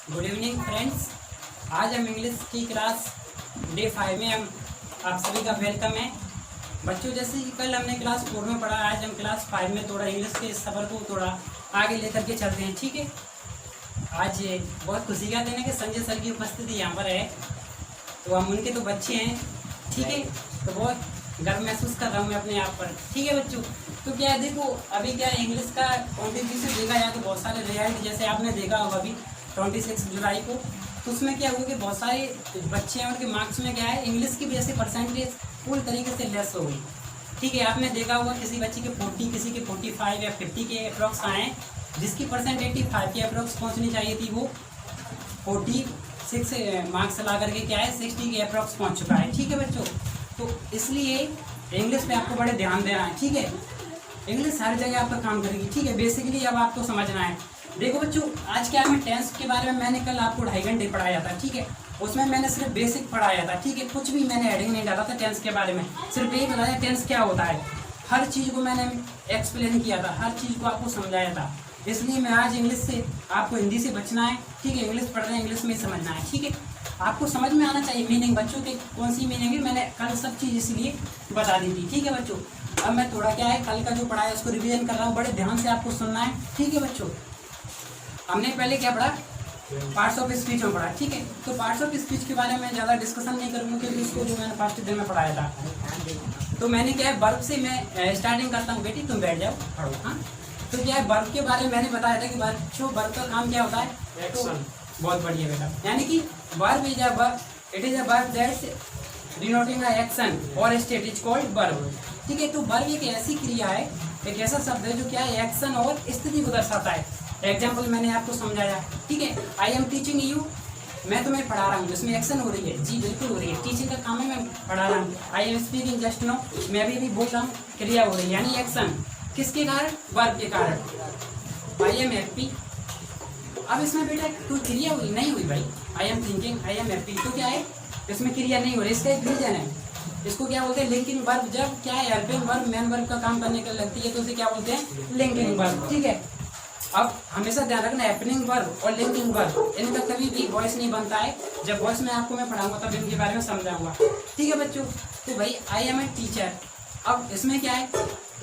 Good evening friends. आज हम English की क्लास डे 5 में हम आप सभी का वेलकम है। बच्चों, जैसे कि कल हमने क्लास 4 में पढ़ा, आज हम क्लास 5 में थोड़ा इंग्लिश के सफ़र को थोड़ा आगे लेकर के चलते हैं। ठीक है, आज बहुत खुशी का दिन है कि संजय सर की उपस्थिति यहाँ पर है। तो हम उनके तो बच्चे हैं, ठीक है, तो बहुत गर्व महसूस कर रहा हूँ मैं अपने आप पर। ठीक है बच्चों, तो क्या है, देखो अभी क्या है, इंग्लिश का कॉम्पिटिशन देखा जाए तो बहुत सारे रिजल्ट जैसे आपने देखा होगा अभी 26 जुलाई को, तो उसमें क्या हुआ कि बहुत सारे बच्चे हैं, उनके मार्क्स में क्या है, इंग्लिश की वजह से परसेंटेज पूरी तरीके से लेस हो गई। ठीक है, आपने देखा होगा किसी बच्चे के 40, किसी के 45 या 50 के अप्रॉक्स आए हैं, जिसकी परसेंट 85 के अप्रॉक्स पहुँचनी चाहिए थी, वो 46 मार्क्स ला करके क्या है 60 के अप्रॉक्स पहुँच चुका है। ठीक है बच्चों, तो इसलिए इंग्लिश पे आपको बड़े ध्यान देना है। ठीक है, इंग्लिश हर जगह आपका काम करेगी। ठीक है, बेसिकली अब आपको समझना है। देखो बच्चों, आज क्या मैं टेंस के बारे में मैंने कल आपको 2.5 घंटे पढ़ाया था। ठीक है, उसमें मैंने सिर्फ बेसिक पढ़ाया था। ठीक है, कुछ भी मैंने हेडिंग नहीं डाला था टेंस के बारे में, सिर्फ यही बताया टेंस क्या होता है। हर चीज़ को मैंने एक्सप्लेन किया था, हर चीज़ को आपको समझाया था। इसलिए मैं आज इंग्लिश से आपको हिंदी से बचना है। ठीक है, इंग्लिश पढ़ रहे हैं, इंग्लिश में ही समझना है। ठीक है, आपको समझ में आना चाहिए मीनिंग बच्चों की कौन सी मीनिंग है, मैंने कल सब चीज़ इसलिए बता दी थी। ठीक है बच्चों, अब मैं थोड़ा क्या है कल का जो पढ़ा है उसको रिवीजन कर रहा हूँ, बड़े ध्यान से आपको सुनना है। ठीक है बच्चों, हमने पहले क्या पढ़ा, पार्ट्स ऑफ स्पीच में पढ़ा। ठीक है, तो पार्ट्स ऑफ स्पीच के बारे में ज़्यादा डिस्कशन नहीं करूँगा क्योंकि उसको जो मैंने फर्स्ट दिन में पढ़ाया था। तो मैंने क्या है वर्ब से मैं स्टार्टिंग करता हूँ। बेटी तुम बैठ जाओ, पढ़ो। हाँ, तो क्या है वर्ब के बारे में मैंने बताया था कि वर्ब का काम क्या होता है, तो बहुत बढ़िया बेटा, यानी कि verb is a verb, it is a verb that's denoting a action और स्टेट इज कॉल्ड वर्ब। ठीक है, तो वर्ब एक ऐसी क्रिया है, एक ऐसा शब्द है जो क्या है एक्शन और स्थिति को दर्शाता है। एग्जाम्पल मैंने आपको समझाया। ठीक है, आई एम टीचिंग यू, मैं तुम्हें पढ़ा रहा हूँ, इसमें एक्शन हो रही है। जी बिल्कुल हो रही है, टीचिंग का काम है, मैं पढ़ा रहा हूँ। I am speaking just now, मैं भी बोल रहा हूँ, क्रिया हो रही है यानी एक्शन। किसके कारण, वर्ब के कारण। आई एम हैप्पी, अब इसमें बेटा कोई क्रिया हुई नहीं हुई भाई। I am thinking, I am happy, तो क्या है इसमें क्रिया नहीं हो रही, इसका एक रीजन है। इसको क्या बोलते हैं, लिंकिंग वर्ब। जब क्या है हेल्पिंग वर्ब मेन वर्ब का काम करने के लगती है तो उसे क्या बोलते हैं, लिंकिंग वर्ब। ठीक है, अब हमेशा ध्यान रखना हैपनिंग वर्ब और लिंकिंग वर्ब इनका कभी भी वॉइस नहीं बनता है। जब वॉइस में आपको मैं पढ़ाऊंगा तब इनके बारे में समझाऊंगा। ठीक है बच्चों, तो भाई आई एम ए टीचर, अब इसमें क्या है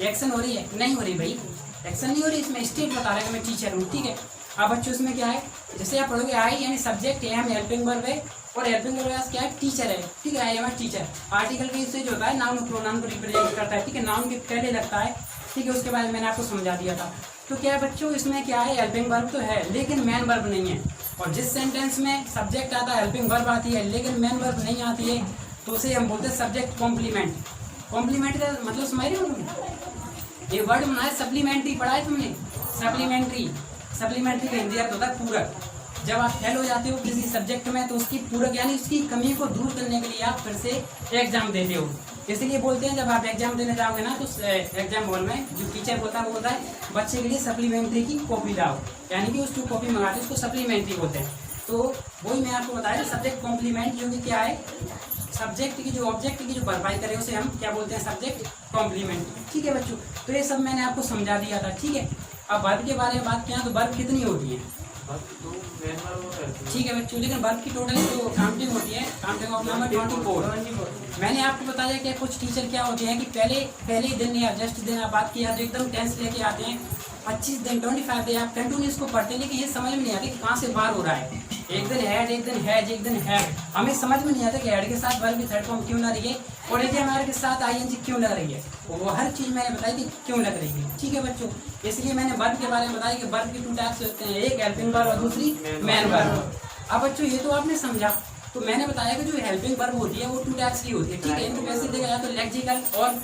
एक्शन हो रही है, नहीं हो रही भाई, एक्शन नहीं हो रही, इसमें स्टेट बता रहा है कि मैं टीचर हूँ। ठीक है, अब बच्चों इसमें क्या है, जैसे आप पढ़ोगे आई यानी सब्जेक्ट, एम हेल्पिंग वर्ब है और हेल्पिंग वर्ब क्या है, टीचर है। ठीक है, I am a teacher article के इससे जो होता है नाउन प्रोनाउन को रिप्रेजेंट करता है। ठीक है, नाउन के पहले लगता है। ठीक है, उसके बाद मैंने आपको समझा दिया था। तो क्या है बच्चों, इसमें क्या है हेल्पिंग वर्ब तो है लेकिन मेन वर्ब नहीं है। और जिस सेंटेंस में सब्जेक्ट आता है हेल्पिंग वर्ब आती है लेकिन मेन वर्ब नहीं आती है तो उसे हम बोलते हैं सब्जेक्ट कॉम्प्लीमेंट। कॉम्प्लीमेंट का मतलब समझ रहे हो तुम, ये वर्ड बना है सप्लीमेंट्री, पढ़ा है तुमने सप्लीमेंट्री। सप्लीमेंट्री का हिंदी अर्थ होता है पूरक। जब आप फेल हो जाते हो किसी सब्जेक्ट में तो उसकी पूरक यानी उसकी कमी को दूर करने के लिए आप फिर से एग्जाम देते हो। इसलिए बोलते हैं जब आप एग्जाम देने जाओगे ना तो एग्जाम हॉल में जो टीचर होता है वो बोलता है बच्चे के लिए सप्लीमेंट्री की कॉपी लाओ, यानी कि उसकी कॉपी मंगाते उसको सप्लीमेंट्री बोलते हैं। तो वही मैं आपको बताया सब्जेक्ट कॉम्प्लीमेंट, जो कि क्या है सब्जेक्ट की जो ऑब्जेक्ट की जो भरपाई करे उसे हम क्या बोलते हैं, सब्जेक्ट कॉम्प्लीमेंट। ठीक है बच्चों, तो ये सब मैंने आपको समझा दिया था। ठीक है, अब वर्ब के बारे में बात किया तो वर्ब कितनी होती है, ठीक है बच्चों, लेकिन वर्ब की टोटल जो काउंटिंग होती है, काउंटिंग ऑफ नंबर 24। मैंने आपको बताया कि कुछ टीचर क्या होते हैं कि पहले दिन या जस्ट दिन आप बात किया तो एकदम टेंस लेके आते हैं, 25 दिन 25 दिन आप कंटिन्यूस को पढ़ते हैं लेकिन ये समझ में नहीं आता कि कहाँ से बाहर हो रहा है। एक दिन हैड, एक दिन हैज, एक दिन हैड, हमें समझ में नहीं आता कि हैड के साथ वर्ब की थर्ड फॉर्म क्यों ना रही है और एजएमआर के साथ आईएनजी क्यों लग रही है, वो हर चीज़ मैंने बताई थी क्यों लग रही है। ठीक है बच्चों, इसलिए मैंने वर्ब के बारे में बताया कि वर्ब की 2 टाइप्स होते हैं, एक हेल्पिंग वर्ब और दूसरी मेन वर्ब। अब बच्चों ये तो आपने समझा, तो मैंने बताया कि जो हेल्पिंग वर्ब होती है वो 2 टाइप्स की होती है। ठीक है, इनको वैसे देखा जाए तो लेक्सिकल और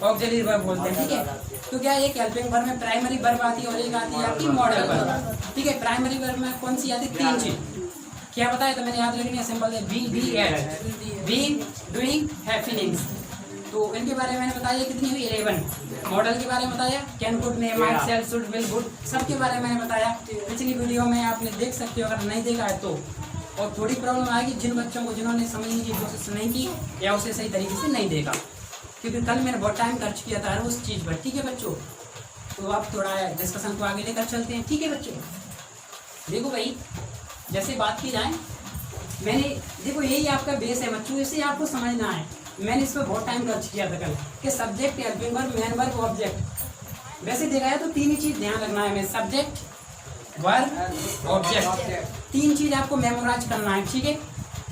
ऑक्सिलरी वर्ब बोलते हैं। ठीक है, तो क्या एक हेल्पिंग वर्ब में प्राइमरी वर्ब आती है और एक आती है आपकी मॉडल वर्ब। ठीक है, प्राइमरी वर्ब में कौन सी आती है, 3 चीज क्या बताया तो मैंने याद रखनी है, सिंपल है, बीइंग, डूइंग, हैपनिंग्स। तो इनके बारे में मैंने बताया कितनी हुई 11। मॉडल के बारे में बताया can, could, may, might, shall, should, will, would, सबके बारे में मैंने बताया। पिछली वीडियो में आपने देख सकते हो, अगर नहीं देखा है तो। और थोड़ी प्रॉब्लम आएगी जिन बच्चों को जिन्होंने समझने की कोशिश नहीं की या उसे सही तरीके से नहीं देखा, क्योंकि कल मैंने बहुत टाइम खर्च किया था उस चीज़ पर। ठीक है बच्चों, तो आप थोड़ा डिस्कशन को आगे लेकर चलते हैं। ठीक है बच्चों, देखो भाई जैसे बात की जाए, मैंने देखो यही आपका बेस है बच्चों, इसे आपको समझना है। मैंने इस पर बहुत टाइम खर्च किया था कल कि subject, helping verb, main verb, object. वैसे देखा है तो तीन ही चीज ध्यान रखना है हमें, सब्जेक्ट, वर्ब, ऑब्जेक्ट, तीन चीज आपको मेमोराइज करना है, ठीक है।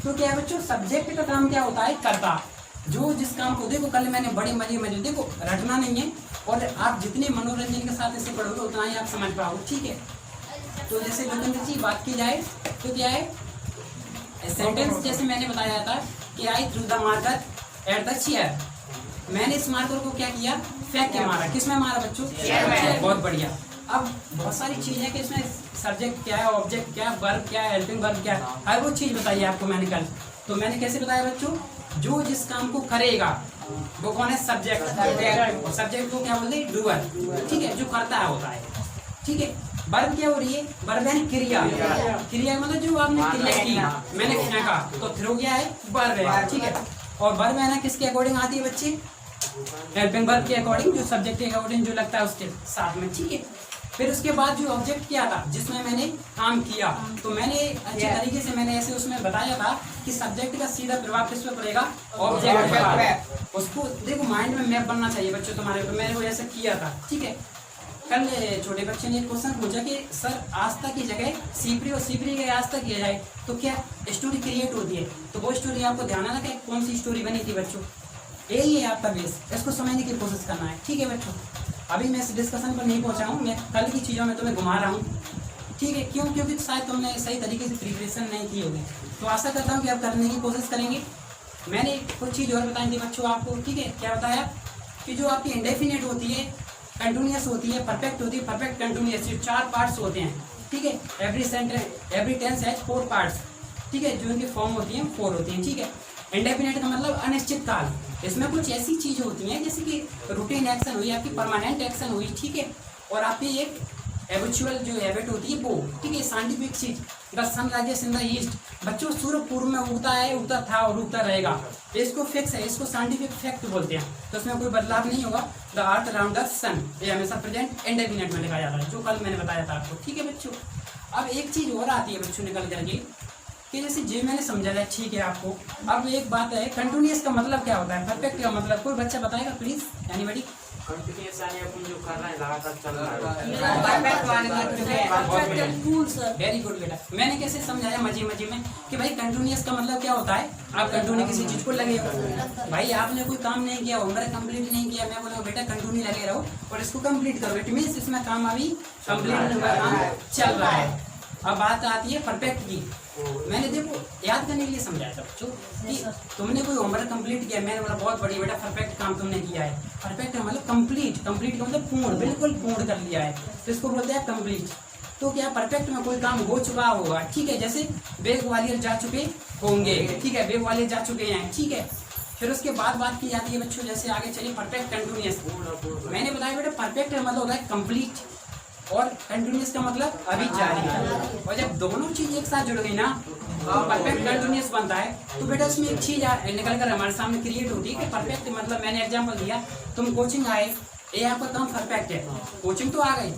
तो क्या है बच्चों, सब्जेक्ट का काम क्या होता है, कर्ता, जो जिस काम को, देखो कल मैंने बड़े मजे मजे, देखो रटना नहीं है, और आप जितने मनोरंजन के साथ इसे पढ़ोगे उतना ही आप समझ पाओगे, ठीक है। तो जैसे लोकेंद्र जी बात की जाए तो क्या है, सेंटेंस जैसे मैंने बताया था कि I threw the marker at the chair, मैंने इस मार्कर को क्या किया, फेंक के मारा। किसमें मारा बच्चों, बहुत बढ़िया। अब बहुत सारी चीज है कि इसमें सब्जेक्ट क्या है, ऑब्जेक्ट क्या है, वर्ब क्या है, हेल्पिंग वर्ब क्या है, हर वो चीज बताइए आपको मैंने कल। तो मैंने कैसे बताया बच्चों, जो जिस काम को करेगा वो कौन है, सब्जेक्ट। सब्जेक्ट को क्या बोलते हैं, डूअर, ठीक है, जो करता है होता है, ठीक है। वर्ब क्या हो रही है, वर्ब है क्रिया, क्रिया मतलब जो आपने क्रिया की, मैंने फेंका तो थ्रो क्या है, वर्ब है, ठीक है। और वर्ब है ना किसके अकॉर्डिंग आती है बच्चे, हेल्पिंग वर्ब के अकॉर्डिंग, जो सब्जेक्ट के अकॉर्डिंग जो लगता है उसके साथ में, ठीक है। फिर उसके बाद जो ऑब्जेक्ट क्या था जिसमें मैंने काम किया, तो मैंने अच्छे तरीके से मैंने ऐसे उसमें बताया था कि सब्जेक्ट का सीधा प्रभाव किस पे पड़ेगा, ऑब्जेक्ट पे। उसको देखो माइंड में मैप बनना चाहिए बच्चों तुम्हारे, तो मैंने वो ऐसा किया था, ठीक है। कल छोटे बच्चे ने एक क्वेश्चन पूछा कि सर आस्था की जगह सीपरी और सीपरी के आस्था किया जाए तो क्या स्टोरी क्रिएट होती है, तो वो स्टोरी आपको ध्यान रखना कि कौन सी स्टोरी बनी थी बच्चों, यही है आपका बेस, इसको समझने की कोशिश करना है, ठीक है बच्चों। अभी मैं इस डिस्कशन पर नहीं पहुंचा हूँ, मैं कल की चीज़ों में तुम्हें घुमा रहा हूँ, ठीक है। क्यों, क्योंकि शायद तुमने सही तरीके से प्रिपरेशन नहीं की होगी, तो आशा करता हूँ कि आप करने की कोशिश करेंगे। मैंने कुछ चीज़ और बताई थी बच्चों आपको, ठीक है। क्या बताया कि जो आपकी इंडेफिनिट होती है, कंटिन्यूअस होती है, परफेक्ट होती है, परफेक्ट कंटिन्यूअस, ये 4 पार्ट्स होते हैं, ठीक है। एवरी टेंस हैज 4 पार्ट्स, ठीक है, जो इनकी फॉर्म होती है 4 होती हैं, ठीक है। इंडेफिनिट का मतलब अनिश्चित काल, इसमें कुछ ऐसी चीज होती हैं जैसे कि रूटीन एक्शन हुई, आपकी परमानेंट एक्शन हुई, ठीक है, और आपकी एक हैबिचुअल जो हैबिट होती है वो, ठीक है। साइंटिफिक चीज, the sun rises in the east, बच्चों सूर्य पूर्व में उगता है, उगता था और उगता रहेगा, इसको फिक्स है, इसको साइंटिफिक फैक्ट बोलते हैं, तो इसमें कोई बदलाव नहीं होगा। द अर्थ अराउंड द सन, ये हमेशा प्रेजेंट इंडेफिनिट में लिखा जाता है, जो कल मैंने बताया था आपको, ठीक है बच्चों। अब एक चीज और आती है बच्चों निकल करके कि जैसे जे मैंने समझा है, ठीक है आपको। अब एक बात है, कंटिन्यूअस का मतलब क्या होता है, परफेक्ट का मतलब कोई बच्चा बताएगा प्लीज, एनीबॉडी। कंटिन्यूअस यानी अपन जो कर रहे हैं लगातार चल रहा है। वेरी गुड बेटा, मैंने कैसे समझाया मजे मजे में कि भाई कंटिन्यूअस का मतलब क्या होता है, आप कंटिन्यू किसी चीज को लगे हो, भाई आपने कोई काम नहीं किया, होमवर्क कंप्लीट नहीं किया, मैं बोला बेटा कंटिन्यू लगे रहो और इसको कंप्लीट करो, इट मीन्स इसमें काम अभी कंप्लीट हुआ, काम चल रहा है। अब बात आती है परफेक्ट की, मैंने देखो याद करने के लिए समझाया था बच्चों कि तुमने कोई होमवर्क कंप्लीट किया, मैंने बोला बहुत बढ़िया बेटा परफेक्ट काम तुमने किया है। परफेक्ट का मतलब कंप्लीट, कंप्लीट का मतलब पूर्ण, बिल्कुल पूर्ण कर लिया है, तो इसको बोलते हैं कंप्लीट। तो क्या परफेक्ट में कोई काम हो चुका होगा, ठीक है, जैसे बेग ग्वालियर जा चुके होंगे, ठीक है, बेग ग्वालियर जा चुके हैं, ठीक है। फिर उसके बाद बात की जाती है बच्चों, जैसे आगे चलिए परफेक्ट कंटिन्यूअस, मैंने बताया बेटा परफेक्ट का मतलब होता है कंप्लीट और कंटिन्यूअस का मतलब अभी जारी है, और जब दोनों चीज एक साथ जुड़ गई ना तो परफेक्ट कंटिन्यूअस बनता है। तो बेटा इसमें एक चीज निकल कर हमारे सामने क्रिएट होती है कि परफेक्ट मतलब, मैंने एग्जांपल दिया, तुम कोचिंग आए, ये आपका काम परफेक्ट है, कोचिंग तो आ गई,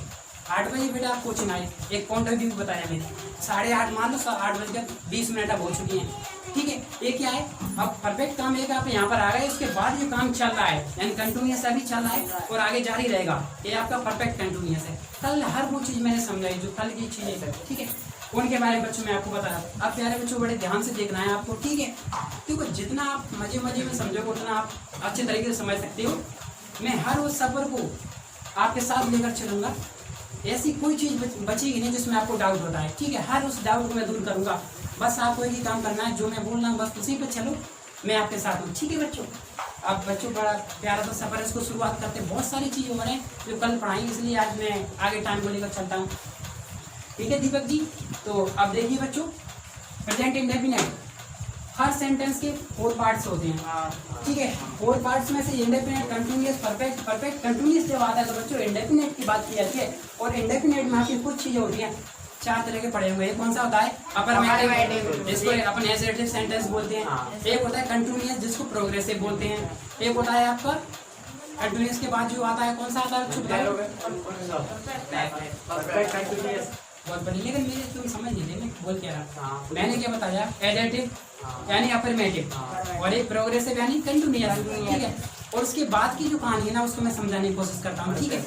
8 बजे बेटा आप कोचिंग आए, एक पॉइंट ऑफ व्यू बताया मैंने, 8:30 मान लो 8:20 अब हो चुकी हैं, ठीक है। ये क्या है, अब परफेक्ट काम एक आप यहाँ पर आ गए, उसके बाद जो काम चल रहा है यानी कंटिन्यूअस अभी चल रहा है और आगे जारी रहेगा, ये आपका परफेक्ट कंटिन्यूअस है। कल हर वो चीज मैंने समझाई जो कल की चीजें है, ठीक है, उनके बारे में बच्चों मैं आपको बताया। अब प्यारे बच्चों बड़े ध्यान से देखना है आपको, ठीक है, क्योंकि जितना आप मजे मजे में समझोगे उतना आप अच्छे तरीके से समझ सकते हो। मैं हर उस सफर को आपके साथ लेकर चलूंगा, ऐसी कोई चीज बचेगी नहीं जिसमें आपको डाउट होता है, ठीक है, हर उस डाउट को मैं दूर करूंगा। बस आपको एक ही काम करना है, जो मैं बोल रहा हूँ बस उसी पे चलो, मैं आपके साथ हूँ, ठीक है बच्चों। अब बच्चों बड़ा प्यारा सा सफर, इसको शुरुआत करते, बहुत सारी चीज़ हो रहे हैं जो कल पढ़ाएंगे, इसलिए आज मैं आगे टाइम को लेकर चलता हूँ, ठीक है दीपक जी। तो अब देखिए बच्चों, प्रेजेंट इंडेफिनिट हर सेंटेंस के 4 पार्ट्स होते हैं, ठीक है, 4 पार्ट्स में से indefinite, continuous, perfect, perfect continuous जब आता है तो बच्चों इंडेफिनिट की बात की जाती है। और इंडेफिनिट में आपकी कुछ चीजें होती हैं, 4 तरह के पढ़े हुए हैं, कौन सा होता है, अफर्मेटिव, जिसको अपन एसर्टिव सेंटेंस बोलते हैं, एक होता है कंटिन्यूअस जिसको प्रोग्रेसिव बोलते हैं, एक होता है आपका कंटिन्यूअस के बाद जो आता है कौन सा आता है, छुप गया बहुत बढ़िया, लेकिन मेरे तुम समझ नहीं रहे, मैं बोल क्या रहा? हाँ। मैंने क्या बताया? एडेटिव यानी अफर्मेटिव, और एक प्रोग्रेसिव यानी कंटिन्यूअस, ठीक है। और उसके बाद की जो कहानी है ना उसको मैं समझाने की कोशिश करता हूँ, ठीक है।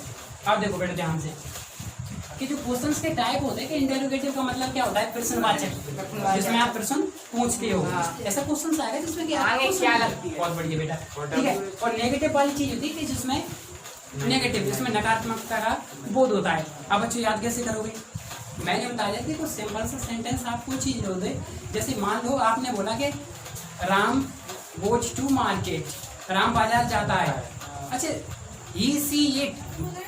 अब देखो बेटा ध्यान से कि जो क्वेश्चंस के टाइप होते हैं कि इंटेरोगेटिव का मतलब क्या होता है? प्रश्नवाचक, जिसमें आप प्रश्न पूछते हो। ऐसा क्वेश्चन आएगा जिसमें कि आगे क्या लगती है? बहुत बढ़िया बेटा, ठीक है। और नेगेटिव वाली चीज होती है कि जिसमें नेगेटिव, जिसमें नकारात्मकता का बोध होता है। अब बच्चों याद कैसे करोगे? मैंने बताया कि कुछ सिंपल सा सेंटेंस आप कोई चीज लो दे, जैसे मान लो आपने बोला कि Ram goes to market, Ram बाजार जाता है। अच्छा, he see it,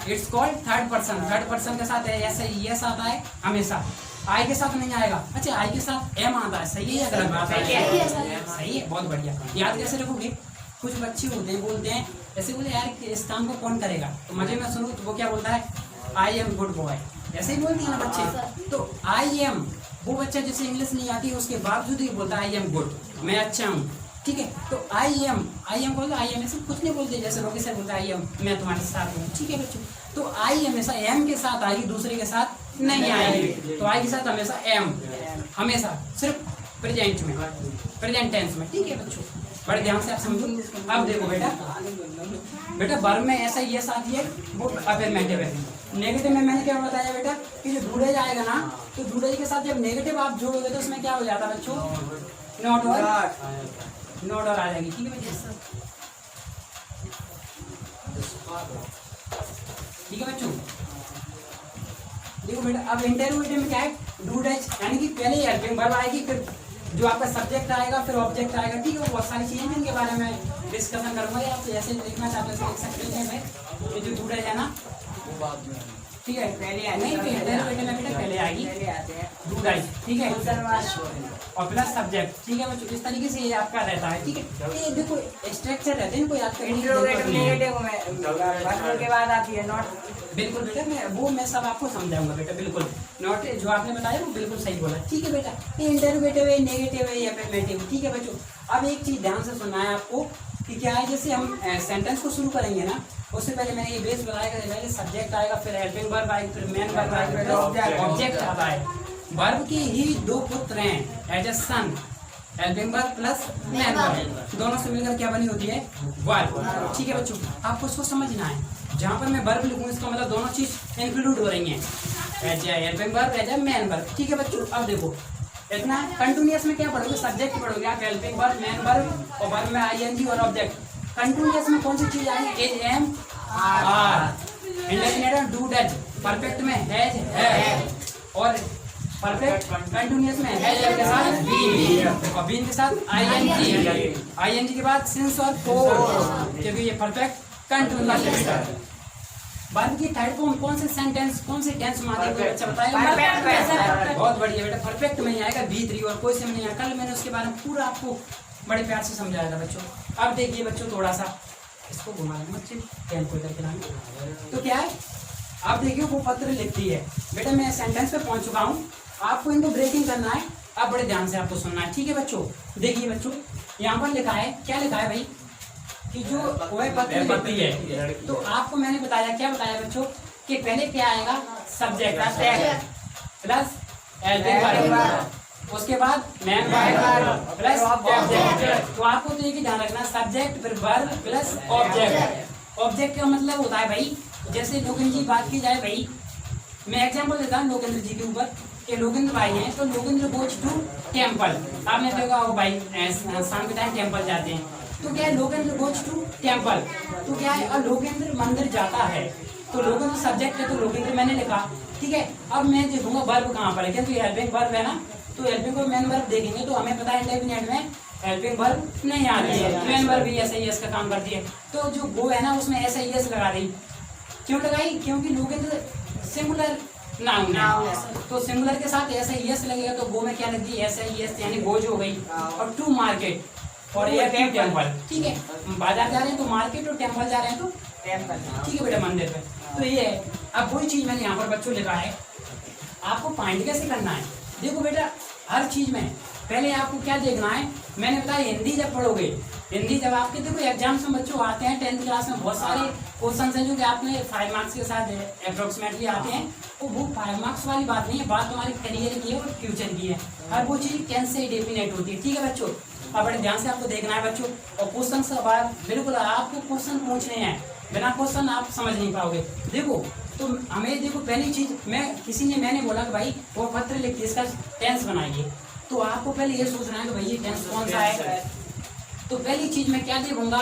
it's called third person. Third person के साथ ऐसे यस आता है हमेशा, आई के साथ नहीं आएगा। अच्छा, आई के साथ एम आता है, सही है या गलत बात है? सही है, बहुत बढ़िया। याद कैसे रखोगे? कुछ बच्चे होते हैं बोलते हैं ऐसे, बोले यार इस काम को कौन करेगा, तो मजे में सुनो तो वो क्या बोलता है? आई एम गुड बॉय, ऐसे ही बोलते हैं ना बच्चे। तो आई एम, वो बच्चा जिसे इंग्लिश नहीं आती उसके बावजूद ही बोलता है आई एम गुड, मैं अच्छा हूँ, ठीक है। तो आई एम बोलते, आई एम ऐसे कुछ नहीं बोलते, जैसे रोगी सर बोलते आई एम मैं तुम्हारे साथ हूँ, ठीक है बच्चों। तो आई हमेशा एम के साथ आएगी, दूसरे के साथ नहीं आएगी। तो आई के साथ हमेशा एम, हमेशा सिर्फ प्रेजेंट में, प्रेजेंट टेंस में, ठीक है बच्चों। बड़े ध्यान से आप समझो। अब देखो बेटा वर्ब में ऐसा यस आती है, वो अफर्मेटिव है। नेगेटिव में मैंने क्या बताया बेटा कि जो ढूंढे जाएगा ना, तो ढूंढे के साथ जब नेगेटिव आप जोड़ोगे तो उसमें क्या हो जाता है बच्चों? नॉट और आ जाएगी, ठीक है बच्चों, ठीक है बच्चों। देखो बेटा अब इंटरोगेटिव में क्या है? डू डज, यानी कि पहले हेल्पिंग वर्ब आएगी, फिर जो आपका सब्जेक्ट आएगा, फिर ऑब्जेक्ट आएगा, ठीक है। बहुत सारी चीजें जिनके बारे में डिस्कशन करूंगा, आप जैसे लिखना चाहते हो लिख सकते हैं। ये जो डू डज है ना, ठीक है, पहले नहीं, इंटरोगेटिव में बेटा पहले आएगी डू डज, ठीक है, और प्लस सब्जेक्ट, ठीक है बच्चों। इस तरीके से ये आपका रहता है, ठीक है। ये देखो स्ट्रक्चर रहते हैं, कोई आपका के बाद आती है नॉट। बिल्कुल बेटा, मैं सब आपको समझाऊंगा बेटा, बिल्कुल। नॉट जो आपने बताया वो बिल्कुल सही बोला, ठीक है बेटा। ये इंटरोगेटिव है, नेगेटिव है या अफर्मेटिव, ठीक है बच्चों। अब एक चीज ध्यान से सुनना है आपको कि क्या है, जैसे हम सेंटेंस को शुरू करेंगे ना, उससे पहले मैंने ये बेस बताया कि पहले सब्जेक्ट आएगा, फिर हेल्पिंग वर्ब आएगी, फिर मेन वर्ब आएगी, फिर ऑब्जेक्ट आता है। वर्ब के ही दो पुत्र हैं, as a son, helping verb plus main verb, दोनों से मिलकर क्या बनी होती है? वर्ब, ठीक है बच्चों। आपको उसको समझना है। जहाँ पर मैं वर्ब लिखूँ इसका मतलब दोनों चीज इंक्लूड हो रही हैं, as a helping verb, as a main verb, ठीक है बच्चों। अब देखो इतना कंटिन्यूअस में क्या पढ़ोगे? सब्जेक्ट पढ़ोगे आप, हेल्पिंग वर्ब, मेन वर्ब, और वर्ब में आईएनजी और ऑब्जेक्ट। कंटिन्यूअस में कौन सी चीज आएगी? Is, am, are. इंडेफिनिट में डू डज, परफेक्ट में हैज, है, और परफेक्ट कंटिन्यूअस में हैज के साथ बीन, और बीन के साथ आईएनजी, आईएनजी के बाद सिंस और फोर, क्योंकि ये परफेक्ट कंटिन्यूअस है। वर्ब की थर्ड फॉर्म कौन से सेंटेंस, कौन से टेंस में आती है? अच्छा बताएगा। बहुत बढ़िया बेटा, परफेक्ट में ही आएगा, बी3 और कोई से नहीं आएगा। कल मैंने उसके बारे में पूरा आपको बड़े प्यार से समझाया था बच्चों। अब देखिए बच्चों, थोड़ा सा इसको घुमा लेंगे बच्चे, पेन को इधर खिलाएंगे। तो क्या है, आप देखिए वो पत्र लिखती है बेटा। मैं सेंटेंस पे पहुंच चुका हूँ, आपको इनको ब्रेकिंग करना है। अब बड़े ध्यान से आपको सुनना है, ठीक है बच्चों। देखिए बच्चों, यहाँ पर लिखा है, क्या लिखा है भाई कि जो वह पत्र लिखती है, तो आपको मैंने बताया, क्या बताया बच्चों कि पहले क्या आएगा? सब्जेक्ट प्लस हेल्पिंग वर्ब, उसके बाद मेन वर्ब प्लस ऑब्जेक्ट। तो आपको तो एक ही ध्यान रखना, सब्जेक्ट फिर वर्ब प्लस ऑब्जेक्ट। ऑब्जेक्ट का मतलब होता है भाई, जैसे लोकेंद्र जी बात की जाए भाई, मैं एग्जांपल देता हूँ लोकेंद्र जी के ऊपर कि लोकेंद्र भाई हैं, तो लोकेंद्र गोज टू टेम्पल। आपने देखा हो भाई शाम के टाइम टेम्पल जाते हैं, तो क्या है? लोकेंद्र गोज टू टेम्पल, तो क्या है? और लोकेंद्र मंदिर जाता है, तो लोकेंद्र सब्जेक्ट है, तो लोकेंद्र मैंने लिखा, ठीक है। अब मैं देखूंगा वर्ब कहाँ पर है, क्योंकि हेल्पिंग वर्ब है ना, तो हेल्पिंग वर्ब मेन वर्ब देखेंगे तो हमें पता है इंडेफिनिट में हेल्पिंग वर्ब नहीं आती है, मेन वर्ब भी ऐसे ही का काम करती है। तो जो गो है ना उसमें ऐसे ही लगा रही, क्यों लगाई? क्योंकि लोकेंद्र सिंगुलर नाउन है, तो सिंगुलर के साथ ऐसा यस लगेगा, तो गो में क्या लग गई? ऐसा यस, यानी गोज हो गई। और टू मार्केट और ये टेम्पल, ठीक है। बाजार जा रहे हैं तो मार्केट, और टेम्पल जा रहे हैं तो टेम्पल, ठीक है बेटा, मंदिर पे। तो ये है। अब वही चीज मैंने यहाँ पर बच्चों लिखा है, आपको फाइंड कैसे करना है? देखो बेटा, हर चीज में पहले आपको क्या देखना है, मैंने बताया हिंदी जब पढ़ोगे हिंदी जब आपके देखो एग्जाम्स में बच्चों आते हैं 10th क्लास में बहुत सारे क्वेश्चन हैं जो कि आपने 5 मार्क्स के साथ अप्रोक्सीमेटली आते हैं। तो वो 5 मार्क्स वाली बात नहीं है, बात तुम्हारे करियर की है और फ्यूचर की है। हर वो चीज टेंस से डेफिनेट होती है। ठीक है बच्चों, अब बड़े ध्यान से आपको देखना है बच्चों। और क्वेश्चन से बात बिल्कुल आपको क्वेश्चन पूछने हैं, बिना क्वेश्चन आप समझ नहीं पाओगे। देखो तो हमें देखो पहली चीज मैंने बोला कि भाई वो पत्र लिखिए, इसका टेंस बनाइए। तो आपको पहले ये सोचना है कि भाई ये टेंस कौन सा है। तो पहली चीज मैं क्या देखूंगा,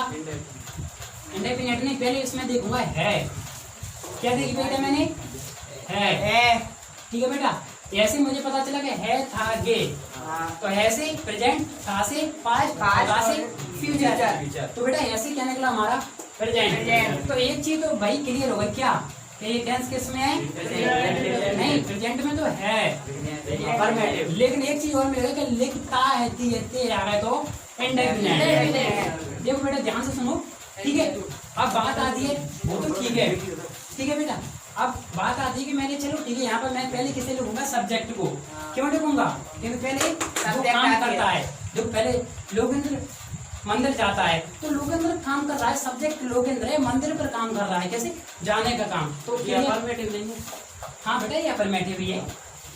इंडेफिनिट नहीं, पहले इसमें देखूंगा है। क्या देखी बेटा मैंने, है। ठीक है बेटा, ऐसे मुझे पता चला कि है था गे, तो है से प्रेजेंट, था से पास्ट, था से फ्यूचर। तो बेटा ऐसे क्या निकला हमारा प्रेजेंट। तो एक चीज तो भाई क्लियर होगा क्या कि ये टेंस किस में है, नहीं प्रेजेंट में तो है, लेकिन एक चीज और मिलेगा कि लिखता है ते आ गए तो इंडेफिनिट। देखो बेटा ध्यान से सुनो, ठीक है। अब बात आती है, वो तो ठीक है बेटा। अब बात आती है कि मैंने चलो ठीक है, यहाँ पर मैं पहले किसे लिखूंगा, सब्जेक्ट को। क्यों लिखूंगा, क्योंकि पहले जो काम करता है, जो पहले लोगेंद्र मंदिर जाता है, तो लोगेंद्र काम कर रहा है, सब्जेक्ट लोगेंद्र है, मंदिर पर काम कर रहा है, कैसे जाने का काम। तो अफर्मेटिव लेंगे, हाँ बेटा ये अफर्मेटिव ही है।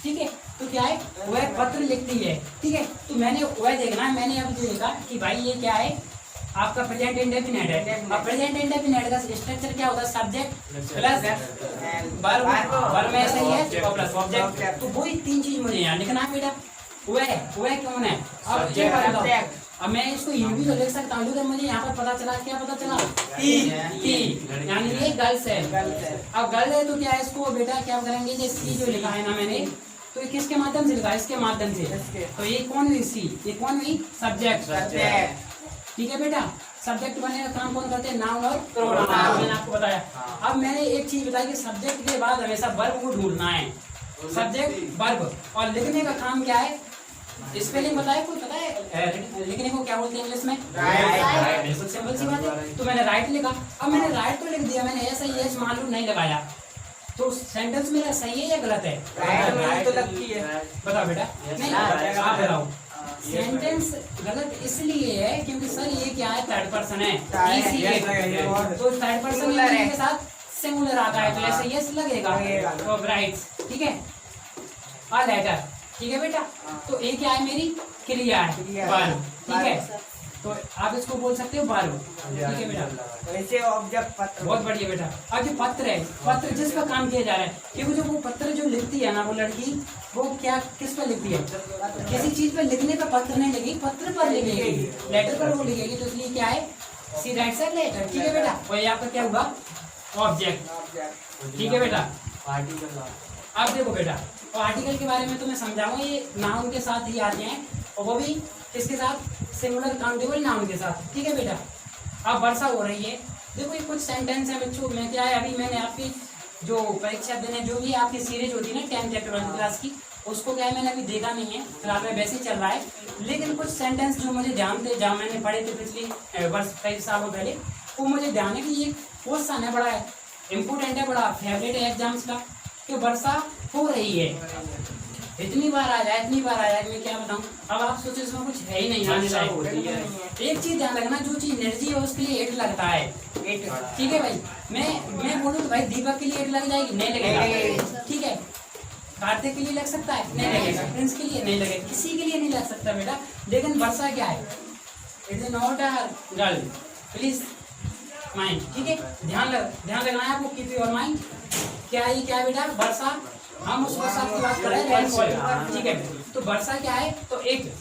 ठीक है, तो क्या है, वह पत्र लिखती है। ठीक है, तो मैंने वह देखना है, मैंने अब देखा कि भाई ये क्या है, आपका प्रेजेंट इंडेफिनिट है। अब प्रेजेंट इंडेफिनिट का स्ट्रक्चर क्या होता है, सब्जेक्ट प्लस वर्ब में सही है और प्लस ऑब्जेक्ट। तो वही तीन चीज मुझे यहाँ लिखना है बेटा। वह कौन है, अब ये बताओ। अब मैं इसको हिंदी तो लिख सकता हूँ, लेकिन मुझे यहाँ पर पता चला, क्या पता चला, टी, यानी ये गर्ल्स है। अब गर्ल है तो क्या है, इसको बेटा क्या करेंगे, ये सी जो लिखा है ना मैंने, तो ये किसके माध्यम से लिखा है, इसके माध्यम से। तो ये कौन हुई सी, ये कौन हुई सब्जेक्ट। ठीक है बेटा, सब्जेक्ट बनने का काम कौन करते हैं, नाउन और प्रोनाउन, मैंने आपको बताया। अब मैंने एक चीज बताई कि सब्जेक्ट के बाद हमेशा वर्ब को ढूंढना है, सब्जेक्ट वर्ब। और लिखने का काम क्या है, स्पेलिंग बताया, कोई पता है लिखने को क्या बोलते हैं इंग्लिश में, राइट। बिल्कुल सिंपल सी बात है। तो मैंने राइट लिखा। अब मैंने राइट तो लिख दिया, मैंने ऐसा ही एस मालूम नहीं लगाया, तो सेंटेंस मेरा सही है या गलत है, राइट तो लगती है। बताओ बेटा, नहीं आप बताओ। सेंटेंस गलत इसलिए है क्योंकि सर ये क्या है, थर्ड पर्सन है, तो थर्ड पर्सन के साथ सिंगुलर आता है, तो ऐसे यस लगेगा, तो राइट। ठीक है, और लेटर। ठीक है बेटा, तो ये क्या है, मेरी क्रिया है, वर्ब। ठीक है, तो आप इसको बोल सकते हो वर्ब। ठीक है बेटा, वैसे ऑब्जेक्ट पत्र, बहुत बढ़िया बेटा। अब जो पत्र है, पत्र जिस पर काम किया जा रहा है, क्योंकि जो वो पत्र जो लिखती है ना वो लड़की, वो क्या किस पर लिखती है, किसी चीज पर लिखने पर पत्र नहीं लिखेगी, पत्र पर लिखेगी, लेटर पर वो लिखेगी। तो इसलिए क्या है, सी राइट साइड लेटर। ठीक है बेटा, और यहाँ पर क्या हुआ, ऑब्जेक्ट। ठीक है बेटा, अब देखो बेटा, और आर्टिकल के बारे में तो मैं समझाऊंगा, ये नाउन के साथ ही आते हैं, और वो भी किसके साथ, सिंगुलर काउंटेबल नाउन के साथ। ठीक है बेटा, अब वर्षा हो रही है। देखो ये कुछ सेंटेंस है बच्चों, मैं क्या है, अभी मैंने आपकी जो परीक्षा देने जो भी आपकी सीरीज होती है ना 10th या 12th क्लास की, उसको क्या है मैंने अभी देखा नहीं है, फिलहाल में वैसे ही चल रहा है। लेकिन कुछ सेंटेंस जो मुझे ध्यान थे, जहाँ मैंने पढ़े थे पिछले वर्ष कई सालों पहले, वो मुझे ध्यान है कि ये क्वेश्चन है, बड़ा इम्पोर्टेंट है, बड़ा फेवरेट है एग्जाम्स का, कि वर्षा हो रही है। इतनी बार आ जाए, मैं क्या बताऊं। अब आप सोचो इसमें कुछ है ही नहीं आने लायक। एक चीज ध्यान रखना, जो चीज एनर्जी है उसके लिए एट लगता है, एट। ठीक है भाई, मैं बोलूँ तो भाई दीपक के लिए एट लग जाएगी, नहीं लगेगा। ठीक है, कार्तिक के लिए लग सकता है, नहीं लगेगा, प्रिंस के लिए नहीं लगेगा, किसी के लिए नहीं लग सकता बेटा। लेकिन वर्षा क्या है, it is not a girl, please mind. ठीक है, ध्यान रखना है आपको, कीप योर माइंड। क्या है, क्या है बेटा, वर्षा, हम उस वर्षा की बात कर रहे हैं, रेनफॉल। ठीक है, तो वर्षा क्या है, तो एक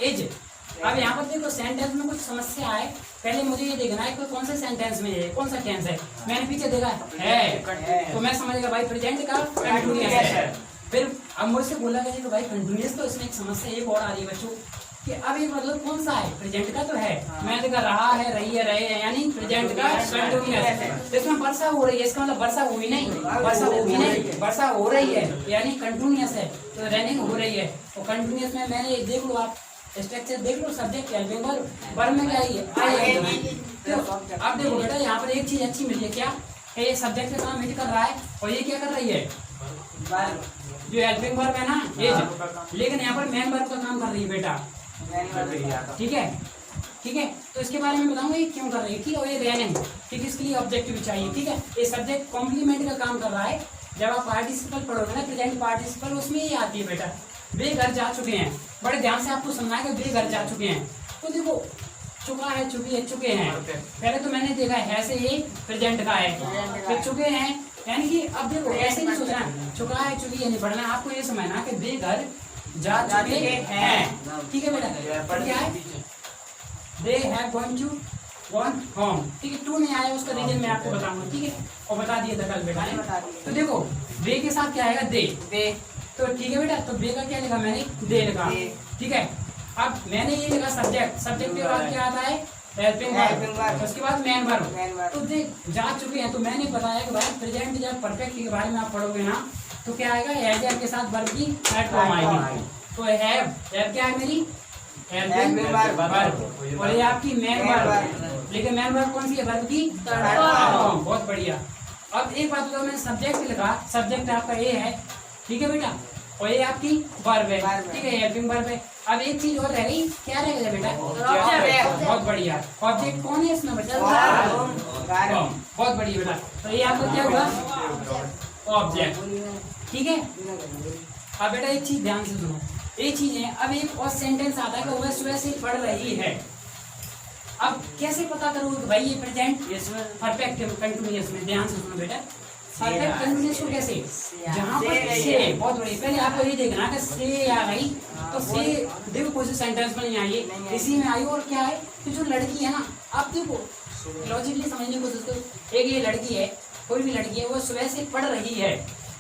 एज। अब यहाँ पर देखो सेंटेंस में कुछ समस्या है, पहले मुझे ये देखना है कि कौन से सेंटेंस में है, कौन सा टेंस है। मैंने पीछे देखा है, तो मैं समझ गया भाई प्रेजेंट का कंटिन्यूअस है। फिर अब मुझसे बोला गया कि भाई कंटिन्यूअस, तो इसमें एक समस्या एक और आ रही है बच्चों कि अब ये मतलब कौन सा है, प्रेजेंट का तो है, मैं देखा रहा है, रही है, रहे हैं, यानी प्रेजेंट का कंटिन्यूअस है। इसमें वर्षा हो रही है, इसका मतलब वर्षा हुई नहीं, वर्षा हो रही है, यानी कंटिन्यूअस है, तो रनिंग हो रही है। और कंटिन्यूअस में मैंने देख लो, आप स्ट्रक्चर देख लो, सब्जेक्ट क्या है, वर्ब में क्या है, तो अब देखो बेटा यहाँ पर एक चीज अच्छी मिली है, क्या ये सब्जेक्ट का काम हिट कर रहा है, और ये क्या कर रही है, जो हेल्पिंग वर्ब है ना एज, लेकिन यहाँ पर मेन वर्ब का काम कर रही है बेटा। ठीक है, ठीक है। तो इसके बारे में बताऊंगा ये क्यों कर रही है, ठीक है। और ये रनिंग, ठीक है, इसके लिए ऑब्जेक्टिव चाहिए, ठीक है। ये सब्जेक्ट कॉम्प्लीमेंट का काम कर रहा है। जब आप पार्टिसिपल पढ़ोगे ना, प्रेजेंट पार्टिसिपल, उसमें ये आती है बेटा, वे घर जा चुके हैं। बड़े ध्यान से आपको समझना है कि वे घर जा चुके हैं। तो देखो चुका है, चुकी है, चुके हैं। पहले तो मैंने देखा है ऐसे ये प्रेजेंट का है, फिर चुके हैं, यानी कि अब देखो ऐसे नहीं सोचना चुका है चुकी है नहीं पढ़ना, आपको ये समझना कि वे घर जा चुके हैं, ठीक है बेटा। क्या है, they have gone to gone home, ठीक है। टू नहीं आया उसका रीजन मैं आपको बताऊंगा, ठीक है। और बता दिया था कल बेटा ने। तो देखो वे के साथ क्या आएगा, दे, तो ठीक है बेटा। तो बे का क्या लिखा मैंने, दे लिखा, ठीक है। अब मैंने ये लिखा सब्जेक्ट, सब्जेक्ट के बाद क्या आता है, हेल्पिंग वर्ब, उसके बाद मेन वर्ब। तो देख जा चुके हैं, तो मैंने बताया कि भाई प्रेजेंट जब परफेक्ट के बारे में आप पढ़ोगे ना, तो क्या आएगा, हैव के साथ वर्ब की एड फॉर्म आएगी। तो हैव क्या है मेरी, हेल्पिंग वर्ब, और ये आपकी मेन वर्ब। लेकिन मेन वर्ब कौन सी है, वर्ब की थर्ड फॉर्म। बहुत बढ़िया। अब एक बात बताओ, मैंने सब्जेक्ट लिखा, सब्जेक्ट आपका ए है, ठीक है बेटा, और ये आपकी वर्ब है, ठीक है, हेल्पिंग वर्ब है। अब एक चीज और रह गई, क्या रह गया बेटा, ऑब्जेक्ट। बहुत बढ़िया। ऑब्जेक्ट कौन है इसमें बेटा, बहुत बढ़िया बेटा। तो ये आपका क्या हुआ, ऑब्जेक्ट, ठीक है। अब बेटा एक चीज ध्यान से सुनो, एक चीज है। अब एक और सेंटेंस आता है कि वह सुबह से पढ़ रही है। अब कैसे पता करोगे भाई ये प्रेजेंट परफेक्ट कंटिन्यूअस में, ध्यान से सुनो बेटा। परफेक्ट कंटिन्यूअस को कैसे, जहाँ पर से, बहुत बढ़िया। पहले आपको ये देखना कि से आ गई, तो से देखो कोई सेंटेंस में नहीं आई, इसी में आई। और क्या है कि जो लड़की है ना, आप देखो लॉजिकली समझने की कोशिश करो। एक ये लड़की है, कोई भी लड़की है, वो सुबह से पढ़ रही है।